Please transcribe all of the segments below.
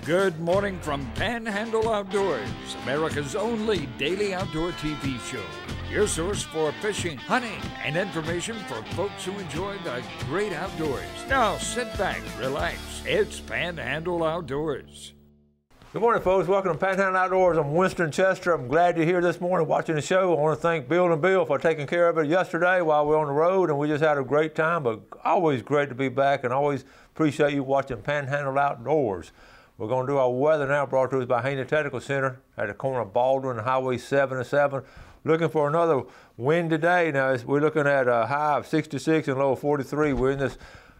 Good morning from Panhandle Outdoors, America's only daily outdoor TV show. Your source for fishing, hunting, and information for folks who enjoy the great outdoors. Now sit back, relax. It's Panhandle Outdoors. Good morning, folks. Welcome to Panhandle Outdoors. I'm Winston Chester. I'm glad you're here this morning watching the show. I want to thank Bill and Bill for taking care of it yesterday while we were on the road, and we just had a great time, but always great to be back, and always appreciate you watching Panhandle Outdoors. We're going to do our weather now, brought to us by Haney Technical Center at the corner of Baldwin and Highway 77. Looking for another windy day. Now, we're looking at a high of 66 and low of 43. We're in this,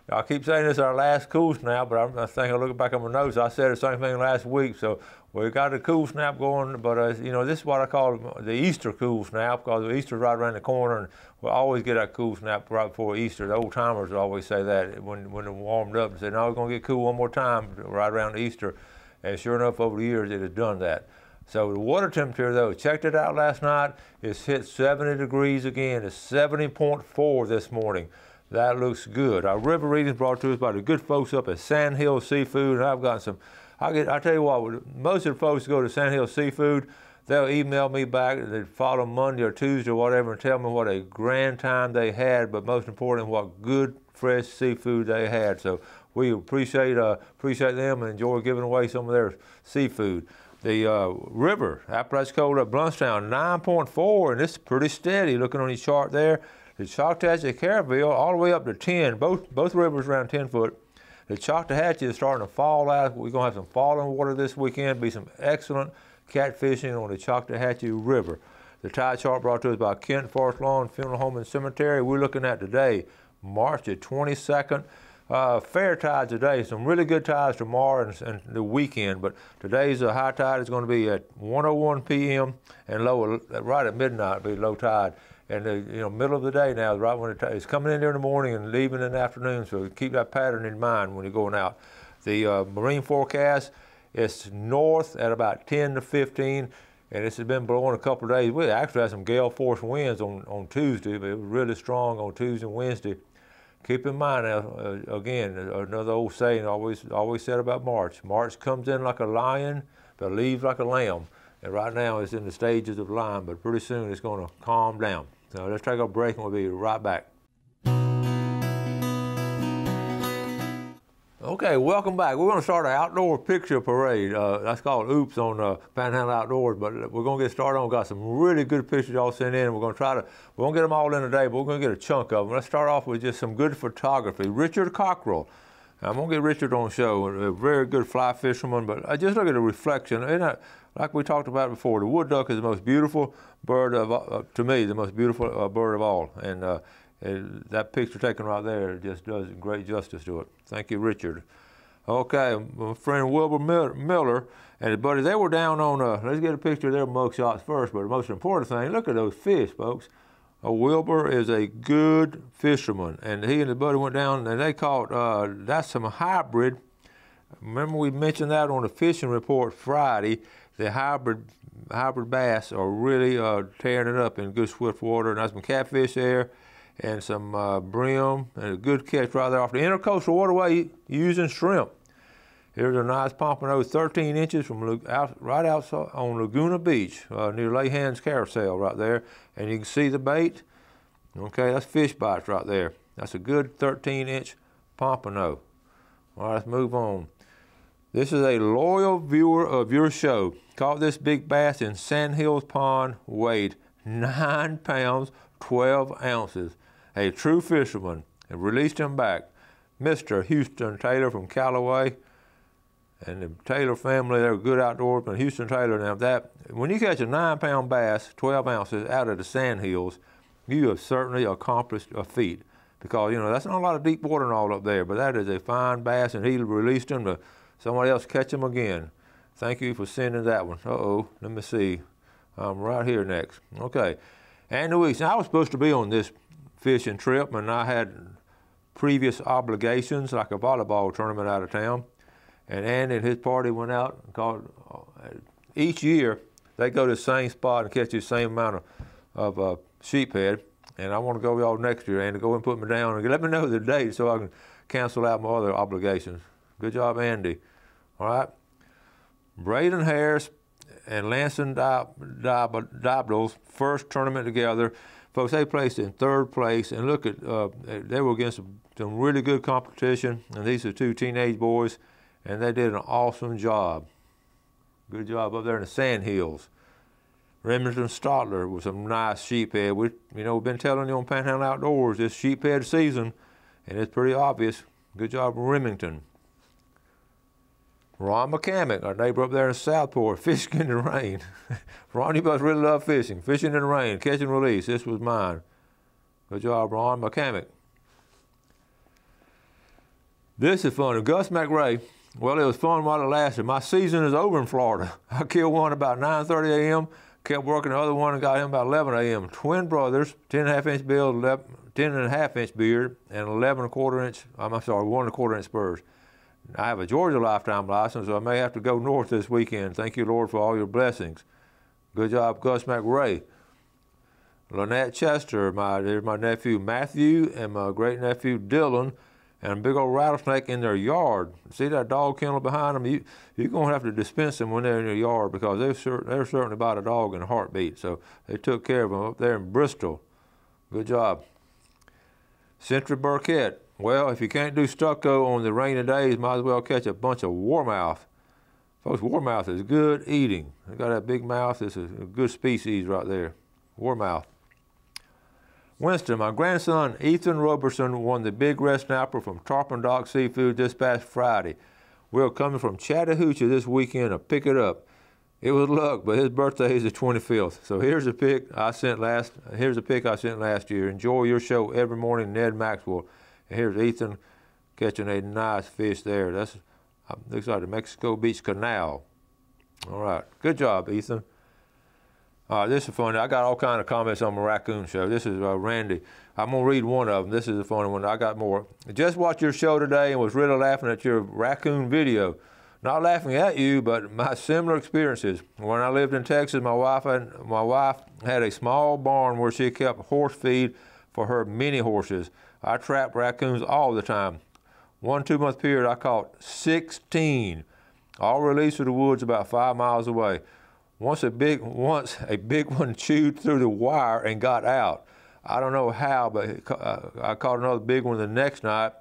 I keep saying this is our last cool snap, but I think I'm looking back on my notes. I said the same thing last week. So we got a cool snap going, but you know, this is what I call the Easter cool snap, because Easter's right around the corner, and we'll always get that cool snap right before Easter. The old timers always say that when they're warmed up and say, no, we're going to get cool one more time right around Easter. And sure enough, over the years, it has done that. So the water temperature, though, checked it out last night. It's hit 70 degrees again. It's 70.4 this morning. That looks good. Our river readings brought to us by the good folks up at Sandhill Seafood. And I've got some, I tell you what, most of the folks who go to Sandhill Seafood, they'll email me back. They follow Monday or Tuesday or whatever and tell me what a grand time they had, but most important, what good, fresh seafood they had. So we appreciate them and enjoy giving away some of their seafood. The river, Appalachian Cold up Bluntstown, 9.4, and it's pretty steady. Looking on the chart there, the Choctawhatchee, Caryville, all the way up to 10. Both rivers around 10 foot. The Choctawhatchee is starting to fall out. We're going to have some falling water this weekend. Be some excellent catfishing on the Choctawhatchee River. The tide chart brought to us by Kent Forest Lawn Funeral Home and Cemetery. We're looking at today, March the 22nd. Fair tides today, some really good tides tomorrow and the weekend, but today's high tide is going to be at 1:01 p.m. and low right at midnight, be low tide. And the middle of the day now is right when it's coming in there in the morning and leaving in the afternoon, so keep that pattern in mind when you're going out. The marine forecast is north at about 10 to 15, and this has been blowing a couple of days. We actually had some gale force winds on Tuesday, but it was really strong on Tuesday and Wednesday. Keep in mind now, again, another old saying always said about March. March comes in like a lion, but leaves like a lamb. And right now it's in the stages of lion, but pretty soon it's going to calm down. So let's take a break and we'll be right back. Okay, welcome back. We're going to start an outdoor picture parade. That's called Oops on Panhandle Outdoors, but we're going to get started on. We've got some really good pictures y'all sent in. We won't get them all in today, but we're going to get a chunk of them. Let's start off with just some good photography. Richard Cockrell. I'm going to get Richard on the show, a very good fly fisherman, but I just look at the reflection. Like we talked about before, the wood duck is the most beautiful bird to me, the most beautiful bird of all. And that picture taken right there just does great justice to it. Thank you, Richard. Okay, my friend Wilbur Miller and his buddy, they were down on, let's get a picture of their mug shots first, but the most important thing, look at those fish, folks. Wilbur is a good fisherman, and he and his buddy went down and they caught, that's some hybrid. Remember we mentioned that on the fishing report Friday. The hybrid bass are really tearing it up in good swift water, and there's some catfish there and some brim, and a good catch right there off the intercoastal waterway using shrimp. Here's a nice pompano, 13 inches from right outside on Laguna Beach, near Lehan's Carousel right there, and you can see the bait. Okay, that's fish bites right there. That's a good 13-inch pompano. All right, let's move on. This is a loyal viewer of your show. Caught this big bass in Sand Hills Pond, weighed 9 pounds, 12 ounces. A true fisherman, and released him back. Mr. Houston Taylor from Callaway, and the Taylor family, they're good outdoors, but Houston Taylor, now when you catch a 9-pound bass, 12 ounces out of the Sand Hills, you have certainly accomplished a feat. Because, that's not a lot of deep water and all up there, but that is a fine bass, and he released him to somebody else catch him again. Thank you for sending that one. Let me see. I'm right here next. Okay. And the weeks. Now, I was supposed to be on this fishing trip, and I had previous obligations, like a volleyball tournament out of town. And Andy and his party went out and caught, each year, they go to the same spot and catch the same amount of sheephead. And I want to go with y'all next year, Andy. Go and put me down and let me know the date so I can cancel out my other obligations. Good job, Andy. All right. Braden Harris and Lanson Dobdell's first tournament together. Folks, they placed in 3rd place, and look at, they were against some really good competition, and these are 2 teenage boys, and they did an awesome job. Good job up there in the sand hills. Remington Stotler with some nice sheephead. We've been telling you on Panhandle Outdoors, this sheephead season, and it's pretty obvious. Good job, Remington. Ron McCamick, our neighbor up there in Southport, fishing in the rain. Ron, you must really love fishing. Fishing in the rain, catch and release. This was mine. Good job, Ron McCamick. This is fun. Gus McRae, well, it was fun while it lasted. My season is over in Florida. I killed one about 9:30 a.m., kept working the other one and got him about 11 a.m. Twin brothers, 10.5-inch build, 10.5-inch beard, and 1.25-inch, I'm sorry, 1.25-inch spurs. I have a Georgia lifetime license, so I may have to go north this weekend. Thank you, Lord, for all your blessings. Good job, Gus McRae. Lynette Chester, there's my nephew Matthew and my great-nephew Dylan, and a big old rattlesnake in their yard. See that dog kennel behind them? You're going to have to dispense them when they're in your yard because they're certainly about a dog in a heartbeat. So they took care of them up there in Bristol. Good job. Century Burkett. Well, if you can't do stucco on the rainy days, might as well catch a bunch of warmouth. Folks, warmouth is good eating. They got that big mouth. It's a good species right there. Warmouth. Winston, my grandson Ethan Roberson won the big red snapper from Tarpon Dock Seafood this past Friday. We're coming from Chattahoochee this weekend to pick it up. It was luck, but his birthday is the 25th. So here's a pic I sent last year. Enjoy your show every morning, Ned Maxwell. And here's Ethan catching a nice fish there. That looks like the Mexico Beach Canal. All right, good job, Ethan. This is funny. I got all kind of comments on my raccoon show. This is Randy. I'm going to read one of them. This is a funny one. I got more. Just watched your show today and was really laughing at your raccoon video. Not laughing at you, but my similar experiences. When I lived in Texas, my wife had a small barn where she kept horse feed for her mini horses. I trapped raccoons all the time. 1 2-month period, I caught 16, all released to the woods about 5 miles away. Once a big one chewed through the wire and got out. I don't know how, but I caught another big one the next night,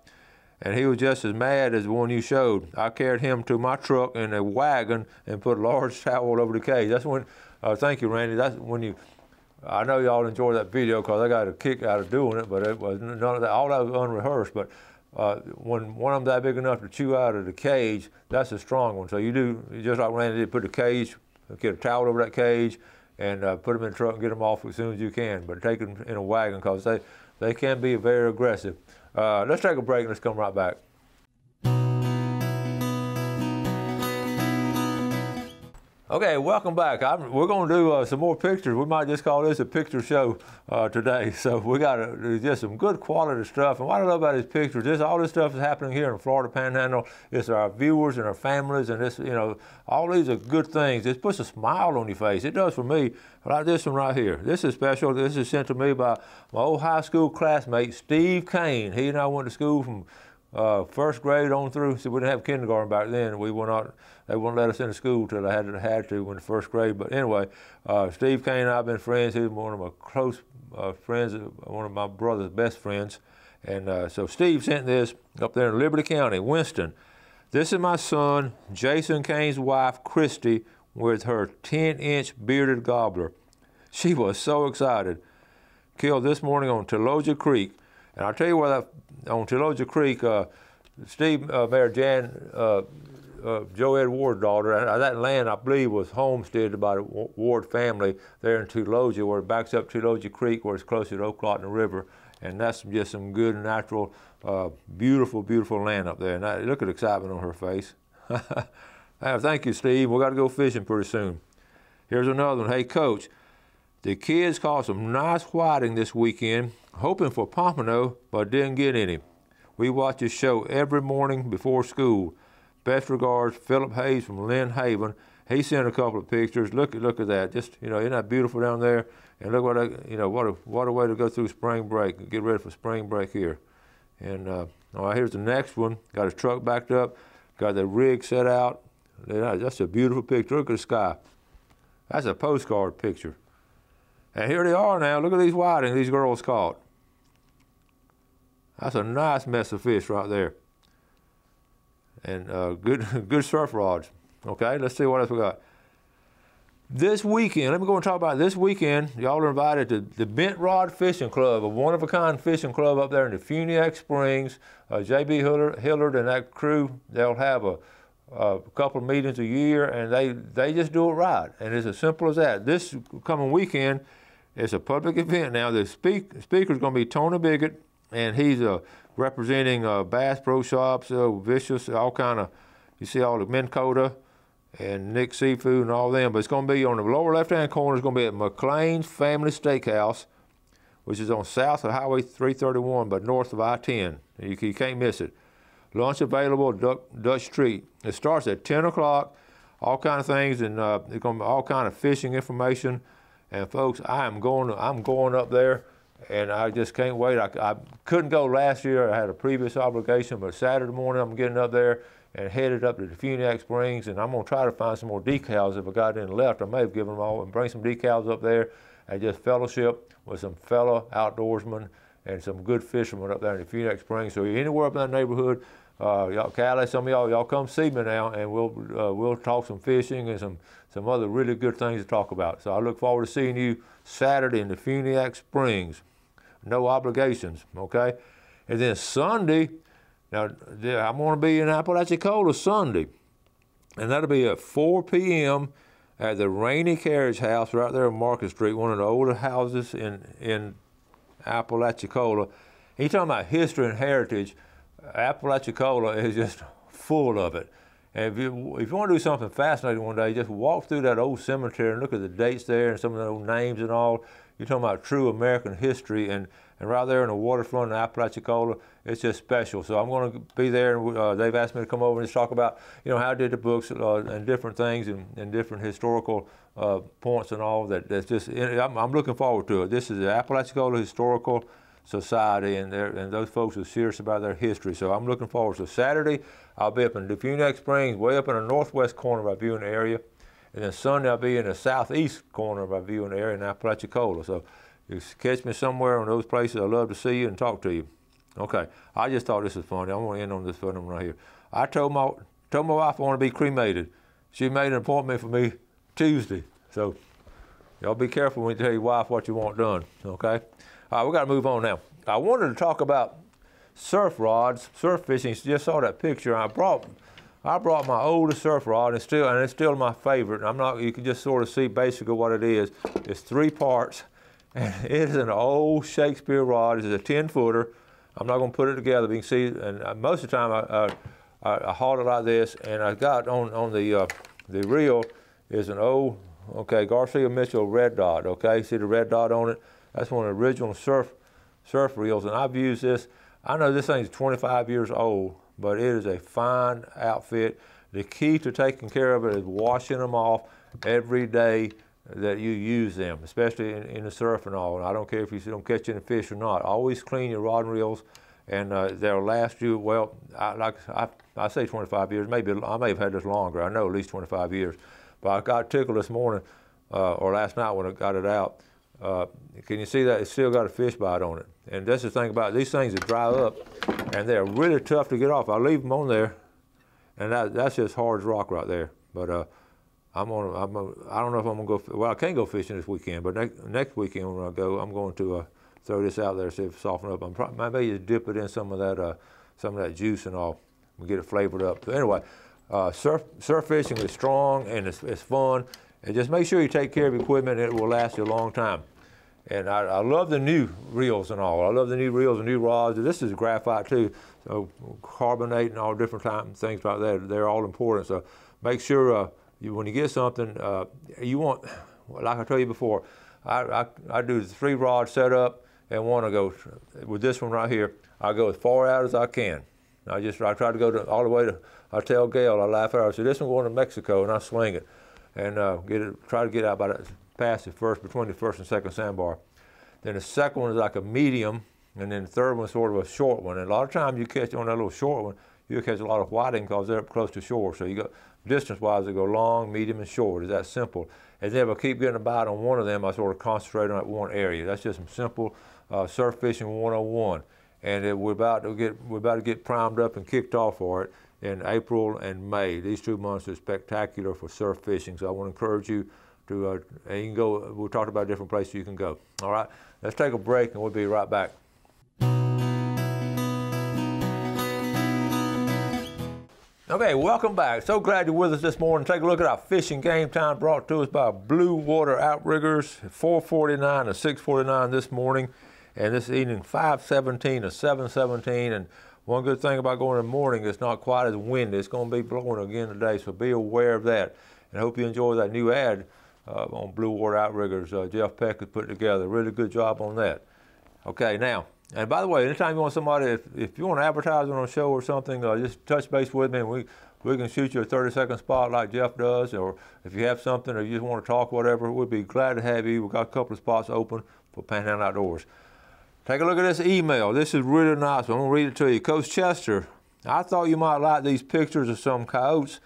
and he was just as mad as the one you showed. I carried him to my truck in a wagon and put a large towel over the cage. That's when, thank you, Randy. That's when you, I know y'all enjoyed that video because I got a kick out of doing it, but it was none of that. All that was unrehearsed. But when one of them that big enough to chew out of the cage, that's a strong one. So you do, just like Randy did, put the cage, get a towel over that cage, and put them in the truck and get them off as soon as you can. But take them in a wagon because they can be very aggressive. Let's take a break and let's come right back. Okay, welcome back. We're going to do some more pictures. We might just call this a picture show today. So we got just some good quality stuff. And what I love about these pictures, all this stuff is happening here in Florida Panhandle. It's our viewers and our families, and this, all these are good things. It puts a smile on your face. It does for me. Like this one right here. This is special. This is sent to me by my old high school classmate, Steve Kane. He and I went to school from first grade on through. So we didn't have kindergarten back then. They wouldn't let us into school till I had to in the first grade. But anyway, Steve Kane and I have been friends. He's one of my close friends, one of my brother's best friends. And so Steve sent this up there in Liberty County, Winston. This is my son, Jason Kane's wife, Christy, with her 10-inch bearded gobbler. She was so excited. Killed this morning on Teloja Creek. And I'll tell you what, on Teloja Creek, Steve married Jan, Joe Ed Ward's daughter. That land, I believe, was homesteaded by the Ward family there in Teloja, where it backs up Teloja Creek, where it's closer to Oclawton River. And that's just some good, natural, beautiful, beautiful land up there. And look at the excitement on her face. Thank you, Steve. We got to go fishing pretty soon. Here's another one. Hey, Coach, the kids caught some nice whiting this weekend, hoping for pompano, but didn't get any. We watch this show every morning before school. Best regards, Philip Hayes from Lynn Haven. He sent a couple of pictures. Look at that. Just, isn't that beautiful down there? And look what a way to go through spring break. Get ready for spring break here. And all right, here's the next one. Got his truck backed up. Got the rig set out. That's a beautiful picture. Look at the sky. That's a postcard picture. And here they are now. Look at these whiting these girls caught. That's a nice mess of fish right there. And good surf rods. Okay, let's see what else we got. This weekend, let me go and talk about this weekend. Y'all are invited to the Bent Rod Fishing Club, a one-of-a-kind fishing club up there in the Funiac Springs. J.B. Hillard and that crew, they'll have a couple of meetings a year, and they just do it right. And it's as simple as that. This coming weekend, it's a public event now. The speaker's going to be Tony Biggett, and he's representing Bass Pro Shops, Vicious, all kind of, you see all the Minn Kota and Nick Seafood and all them. But it's going to be on the lower left-hand corner. It's going to be at McLean's Family Steakhouse, which is on south of Highway 331, but north of I-10. You can't miss it. Lunch available at Dutch Street. It starts at 10 o'clock, all kind of things, and it's going to be all kind of fishing information. And folks, I'm going up there, and I just can't wait. I couldn't go last year. I had a previous obligation, but Saturday morning I'm getting up there and headed up to the Funiac Springs, and I'm going to try to find some more decals if I got any left. I may have given them all and bring some decals up there and just fellowship with some fellow outdoorsmen and some good fishermen up there in the Funiac Springs. So you're anywhere up in that neighborhood, y'all, Cali, some of y'all come see me now, and we'll talk some fishing and some other really good things to talk about. So I look forward to seeing you Saturday in the Funiac Springs. No obligations, okay? And then Sunday, now I'm going to be in Apalachicola Sunday, and that'll be at 4 p.m. at the Rainy Carriage House right there on Market Street, one of the older houses in Apalachicola. He's talking about history and heritage. Apalachicola is just full of it. And if you want to do something fascinating one day, just walk through that old cemetery and look at the dates there and some of the old names and all. You're talking about true American history, and right there in the waterfront in Apalachicola, it's just special. So I'm going to be there, and they've asked me to come over and just talk about, how I did the books and different things and different historical points and all that. That's just, I'm looking forward to it. This is the Apalachicola Historical Society, and those folks are serious about their history. So I'm looking forward. So Saturday, I'll be up in Funiac Springs, way up in the northwest corner of our viewing area. And then Sunday, I'll be in the southeast corner of our viewing area in Apalachicola. So you catch me somewhere in those places. I'd love to see you and talk to you. Okay, I just thought this was funny. I want to end on this one right here. I told my wife I want to be cremated. She made an appointment for me Tuesday. So y'all be careful when you tell your wife what you want done, okay? All right, we got to move on now. I wanted to talk about surf rods, surf fishing. You just saw that picture. I brought my oldest surf rod, and it's still my favorite. You can just sort of see basically what it is. It's 3 parts, and it is an old Shakespeare rod. It's a 10-footer. I'm not going to put it together. But you can see, and most of the time I hauled it like this, and I got on the reel is an old, Garcia Mitchell red dot. Okay, see the red dot on it? That's one of the original surf reels, and I've used this. I know this thing's 25 years old, but it is a fine outfit. The key to taking care of it is washing them off every day that you use them, especially in the surf and all. And I don't care if you don't catch any fish or not. Always clean your rod and reels, and they'll last you, well, I say 25 years. Maybe I may have had this longer. I know at least 25 years. But I got tickled this morning, or last night when I got it out. Can you see that? It's still got a fish bite on it. And that's the thing about it. These things that dry up, and they're really tough to get off. I leave them on there, and that's just hard as rock right there. But I don't know if I'm gonna go. Well, I can't go fishing this weekend, but next weekend when I go, I'm going to throw this out there, see if it soften up. Maybe just dip it in some of that juice and all, and get it flavored up. So anyway, surf fishing is strong and it's fun. And just make sure you take care of equipment, and it will last you a long time. And I love the new reels and all. I love the new reels and new rods. This is graphite too, so carbonate and all different things like that. They're all important. So make sure when you get something, you want, like I told you before, I do the 3 rod setup and want to go with this one right here. I go as far out as I can. I try to go all the way to. I tell Gail, I laugh at her. I say, this one going to Mexico, and I swing it. And try to get out past the first, between the first and second sandbar. Then the second one is like a medium, and then the third one is sort of a short one. And a lot of times you catch on that little short one, you'll catch a lot of whiting because they're up close to shore. So you distance-wise, they go long, medium, and short. It's that simple. And then if I keep getting a bite on one of them, I sort of concentrate on that one area. That's just some simple surf fishing 101. And we're about to get primed up and kicked off for it in April and May. These 2 months are spectacular for surf fishing. So I want to encourage you to, and you can go, we'll talk about different places you can go. All right, let's take a break and we'll be right back. Okay, welcome back. So glad you're with us this morning. Take a look at our fishing game time brought to us by Blue Water Outriggers, 449 to 649 this morning, and this evening 517 to 717. And one good thing about going in the morning, it's not quite as windy. It's going to be blowing again today, so be aware of that. And I hope you enjoy that new ad on Blue Water Outriggers. Jeff Peck has put together. Really good job on that. Okay, now. And by the way, anytime you want somebody, if you want to advertise on a show or something, just touch base with me and we can shoot you a 30-second spot like Jeff does, or if you have something or you just want to talk, whatever, we'd be glad to have you. We've got a couple of spots open for Panhandle Outdoors. Take a look at this email. This is really nice. I'm going to read it to you. Coach Chester, I thought you might like these pictures of some coyotes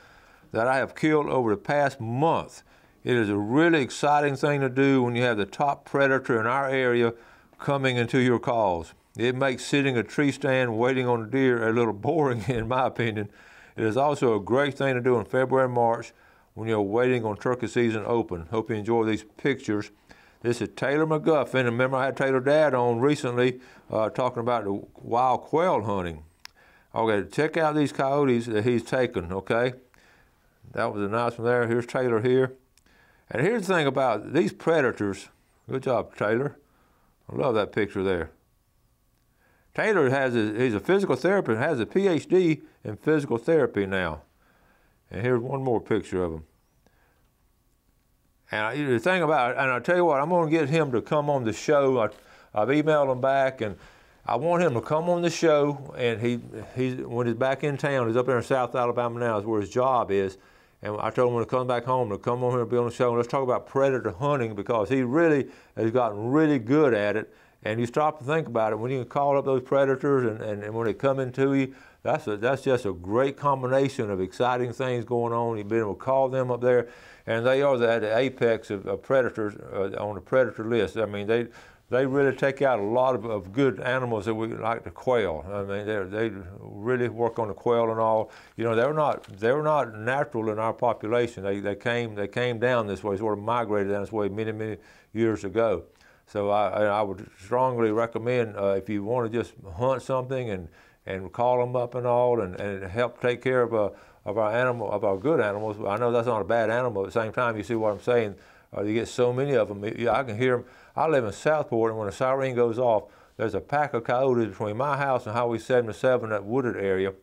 that I have killed over the past month. It is a really exciting thing to do when you have the top predator in our area coming into your calls. It makes sitting a tree stand waiting on a deer a little boring, in my opinion. It is also a great thing to do in February and March when you're waiting on turkey season open. Hope you enjoy these pictures. This is Taylor McGuffin, and remember I had Taylor Dad on recently talking about the wild quail hunting. Okay, check out these coyotes that he's taken, okay? That was a nice one there. Here's Taylor here. And here's the thing about these predators. Good job, Taylor. I love that picture there. Taylor he's a physical therapist, has a PhD in physical therapy now. And here's one more picture of him. And the thing about it, and I'll tell you what, I'm going to get him to come on the show. I've emailed him back, and I want him to come on the show, and when he's back in town, he's up there in South Alabama now, is where his job is. And I told him when to come back home, to come on here and be on the show, and let's talk about predator hunting, because he really has gotten really good at it. And you stop to think about it, when you can call up those predators and when they come into you, that's just a great combination of exciting things going on. You've been able to call them up there, and they are at the apex of predators on the predator list. I mean, they really take out a lot of good animals that we like the quail. I mean, they really work on the quail and all. You know, they were not natural in our population. They came down this way, sort of migrated down this way many years ago. So I would strongly recommend if you want to just hunt something and call them up and all, and help take care of our good animals. I know that's not a bad animal. At the same time, you see what I'm saying. You get so many of them. I can hear them. I live in Southport, and when the siren goes off, there's a pack of coyotes between my house and Highway 77, that wooded area,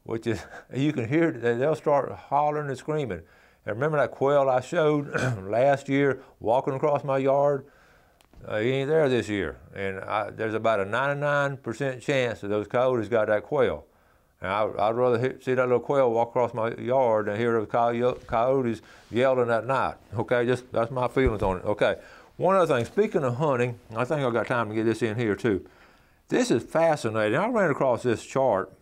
which is, you can hear, they'll start hollering and screaming. And remember that quail I showed last year walking across my yard? He ain't there this year. And there's about a 99% chance that those coyotes got that quail. And I'd rather see that little quail walk across my yard than hear those coyotes yelling at night. Okay, that's my feelings on it. Okay, one other thing, speaking of hunting, I think I've got time to get this in here too. This is fascinating. I ran across this chart.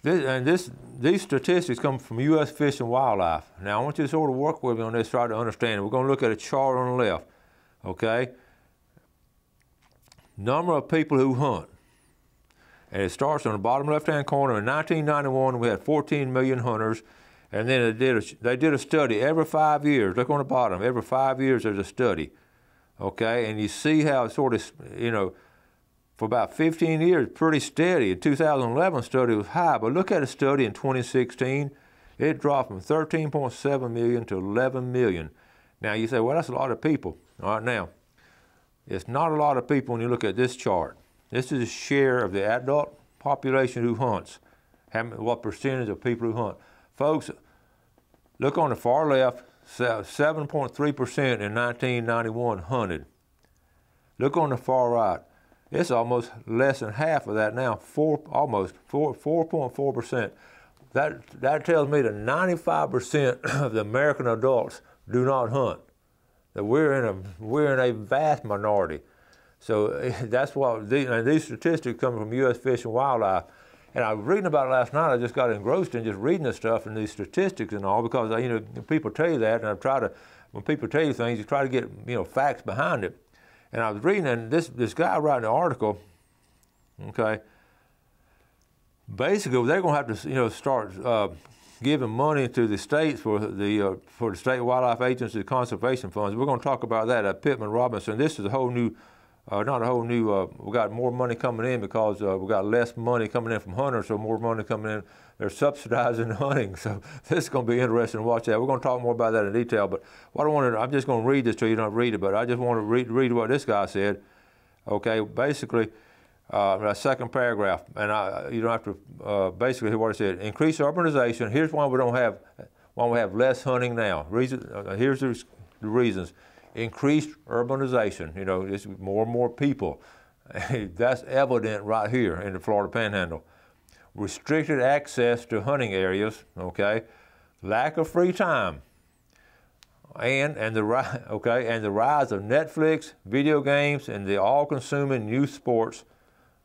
These statistics come from U.S. Fish and Wildlife. Now I want you to sort of work with me on this, try to understand it. We're going to look at a chart on the left, okay? Number of people who hunt. And it starts on the bottom left-hand corner. In 1991, we had 14 million hunters, and then they did a study every 5 years. Look on the bottom. Every 5 years, there's a study, okay? And you see how it sort of, you know, for about 15 years, pretty steady. The 2011 study was high, but look at a study in 2016. It dropped from 13.7 million to 11 million. Now, you say, well, that's a lot of people. All right, now, it's not a lot of people when you look at this chart. This is a share of the adult population who hunts, what percentage of people who hunt. Folks, look on the far left, 7.3% in 1991 hunted. Look on the far right. It's almost less than half of that now, almost 4.4%. That tells me that 95% of the American adults do not hunt. That we're in a vast minority. So that's what these statistics come from U.S. Fish and Wildlife. And I was reading about it last night. I just got engrossed in just reading this stuff and these statistics and all, because you know, people tell you that, and I've tried to, when people tell you things, you try to get, you know, facts behind it. And I was reading, and this guy writing an article, okay, basically they're going to have to, you know, start giving money to the states for the State Wildlife Agency conservation funds. We're going to talk about that at Pittman Robinson. This is a whole new, not a whole new, we got more money coming in because we got less money coming in from hunters, so more money coming in. They're subsidizing hunting, so this is going to be interesting to watch that. We're going to talk more about that in detail, but what I wanted, I'm just going to read this to you, don't read it, but I just want to read what this guy said. Okay, basically, the second paragraph, and you don't have to, basically what it said, increase urbanization. Here's why we have less hunting now. Here's the reasons. Increased urbanization, you know, it's more and more people. That's evident right here in the Florida Panhandle. Restricted access to hunting areas, okay, lack of free time, and the rise of Netflix, video games, and the all-consuming youth sports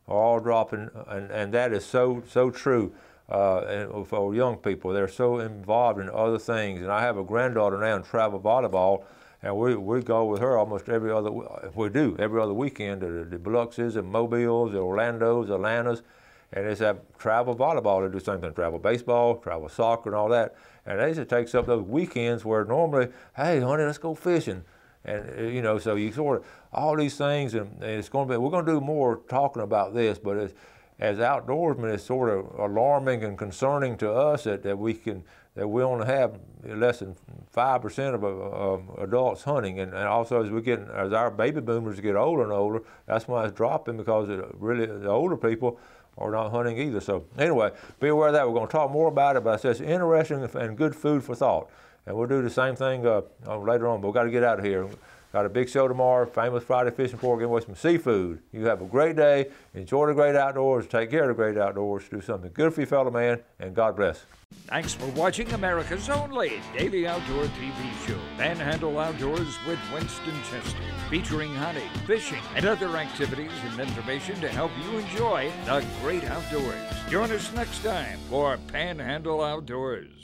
are all dropping, and that is so true. And for young people, they're so involved in other things. And I have a granddaughter now in travel volleyball, and we go with her almost every other weekend to the Biloxis and Mobiles, the Orlandos, Atlantas. And it's have travel volleyball. They do the same thing, travel baseball, travel soccer, and all that. And they just takes up those weekends where normally, hey, honey, let's go fishing. And you know, so you sort of all these things, and it's going to be. We're going to do more talking about this, but as outdoorsmen, it's sort of alarming and concerning to us that we only have less than 5% of adults hunting, and also as our baby boomers get older and older, that's why it's dropping, because the older people are not hunting either. So anyway, be aware of that. We're going to talk more about it, but it's just interesting and good food for thought. And we'll do the same thing later on, but we've got to get out of here. Got a big show tomorrow, famous Friday fishing for, giving away some seafood. You have a great day, enjoy the great outdoors, take care of the great outdoors, do something good for your fellow man, and God bless. Thanks for watching America's only daily outdoor TV show, Panhandle Outdoors with Winston Chester, featuring hunting, fishing, and other activities and information to help you enjoy the great outdoors. Join us next time for Panhandle Outdoors.